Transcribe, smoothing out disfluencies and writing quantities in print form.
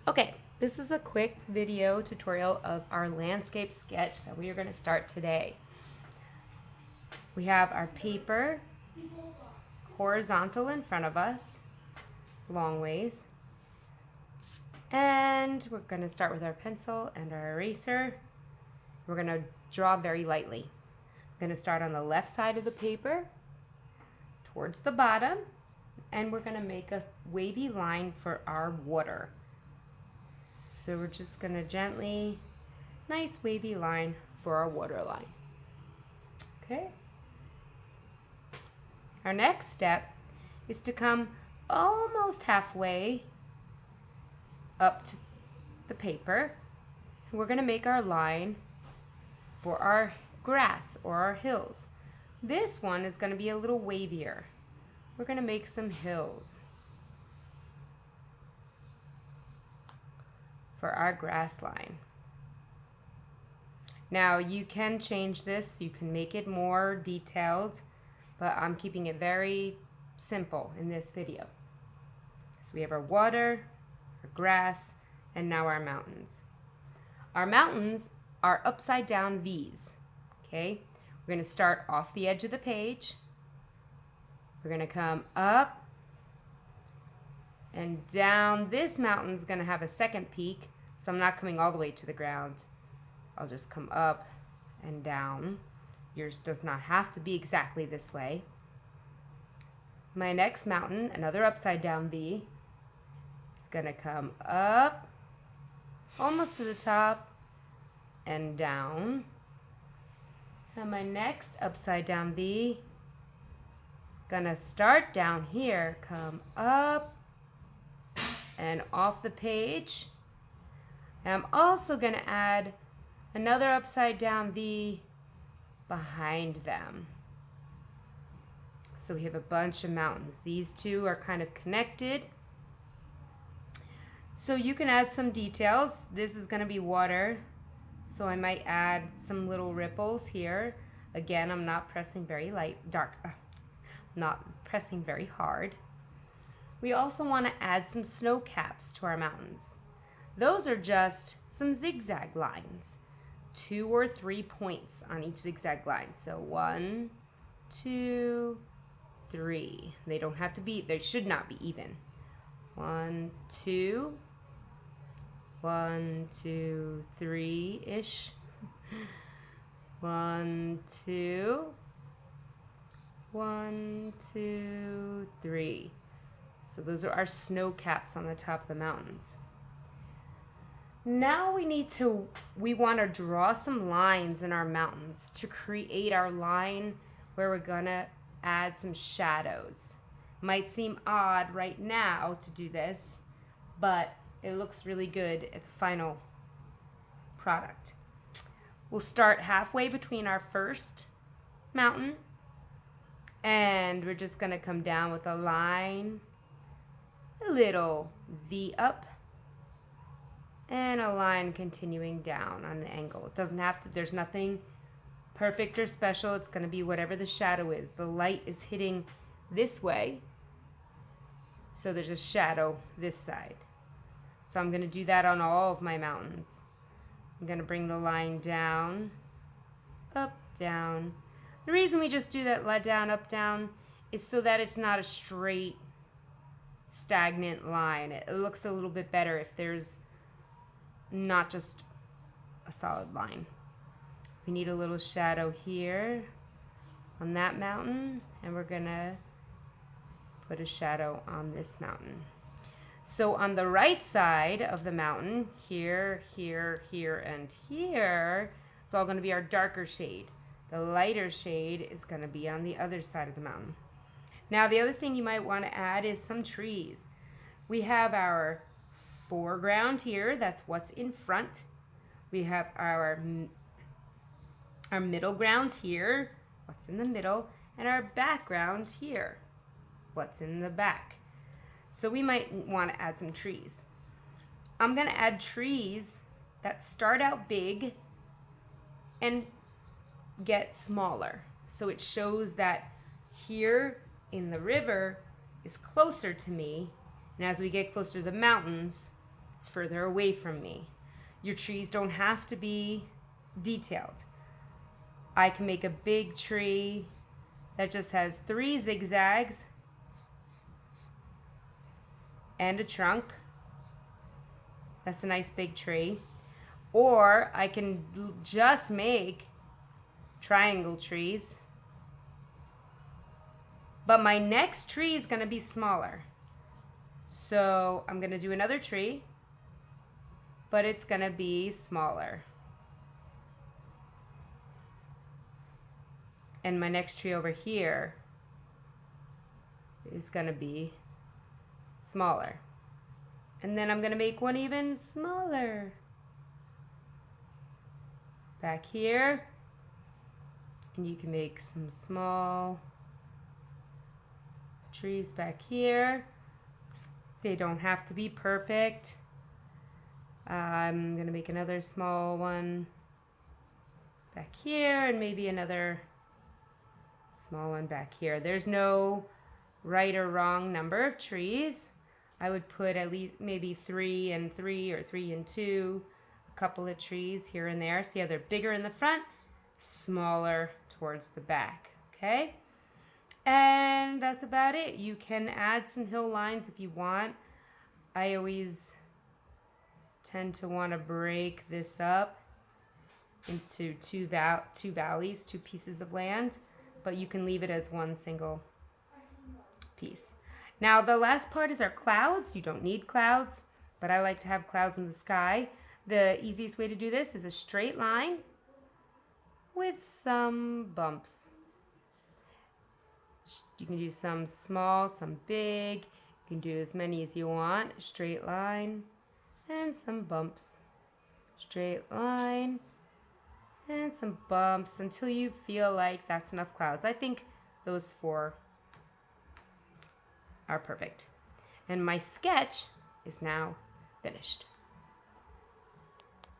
Okay, this is a quick video tutorial of our landscape sketch that we are going to start today. We have our paper horizontal in front of us, long ways. And we're going to start with our pencil and our eraser. We're going to draw very lightly. I'm going to start on the left side of the paper towards the bottom, and we're going to make a wavy line for our water. So we're just going to gently, nice wavy line for our water line. Okay. Our next step is to come almost halfway up to the paper. And we're going to make our line for our grass or our hills. This one is going to be a little wavier. We're going to make some hills for our grass line. Now you can change this, you can make it more detailed, but I'm keeping it very simple in this video. So we have our water, our grass, and now our mountains. Our mountains are upside down V's, okay? We're going to start off the edge of the page. We're going to come up and down. This mountain's going to have a second peak, so I'm not coming all the way to the ground. I'll just come up and down. Yours does not have to be exactly this way. My next mountain, another upside down V, is going to come up almost to the top and down. And my next upside down V is going to start down here, come up and off the page. And I'm also going to add another upside down V behind them. So we have a bunch of mountains. These two are kind of connected. So you can add some details. This is going to be water, so I might add some little ripples here. Again, I'm not pressing very not pressing very hard. We also want to add some snow caps to our mountains. Those are just some zigzag lines. 2 or 3 points on each zigzag line. So 1, 2, 3. They don't have to be, they should not be even. 1, 2, 1, 2, 3-ish. 1, 2, 1, 2, 3. So those are our snow caps on the top of the mountains. Now we want to draw some lines in our mountains to create our line where we're gonna add some shadows. Might seem odd right now to do this, but it looks really good at the final product. We'll start halfway between our first mountain, and we're just gonna come down with a line, a little V up, and a line continuing down on an angle. It doesn't have to, there's nothing perfect or special. It's going to be whatever the shadow is. The light is hitting this way, so there's a shadow this side. So I'm going to do that on all of my mountains. I'm going to bring the line down, up, down. The reason we just do that down, up, down is so that it's not a straight, stagnant line. It looks a little bit better if there's not just a solid line. We need a little shadow here on that mountain, and we're gonna put a shadow on this mountain. So on the right side of the mountain, here, here, here, and here, it's all gonna be our darker shade. The lighter shade is gonna be on the other side of the mountain. Now the other thing you might wanna add is some trees. We have our foreground here, that's what's in front. We have our middle ground here, what's in the middle, and our background here, what's in the back. So we might want to add some trees. I'm going to add trees that start out big and get smaller. So it shows that here in the river is closer to me, and as we get closer to the mountains, It's further away from me. Your trees don't have to be detailed. I can make a big tree that just has 3 zigzags and a trunk. That's a nice big tree. Or I can just make triangle trees. But my next tree is going to be smaller. So I'm going to do another tree, but it's going to be smaller. And my next tree over here is going to be smaller. And then I'm going to make one even smaller. Back here. And you can make some small trees back here. They don't have to be perfect. I'm going to make another small one back here and maybe another small one back here. There's no right or wrong number of trees. I would put at least maybe 3 and 3 or 3 and 2, a couple of trees here and there. See how they're bigger in the front, smaller towards the back, okay? And that's about it. You can add some hill lines if you want. I always tend to want to break this up into two valleys, 2 pieces of land, but you can leave it as one single piece. Now the last part is our clouds. You don't need clouds, but I like to have clouds in the sky. The easiest way to do this is a straight line with some bumps. You can do some small, some big. You can do as many as you want. Straight line and some bumps. Straight line and some bumps until you feel like that's enough clouds. I think those 4 are perfect. And my sketch is now finished.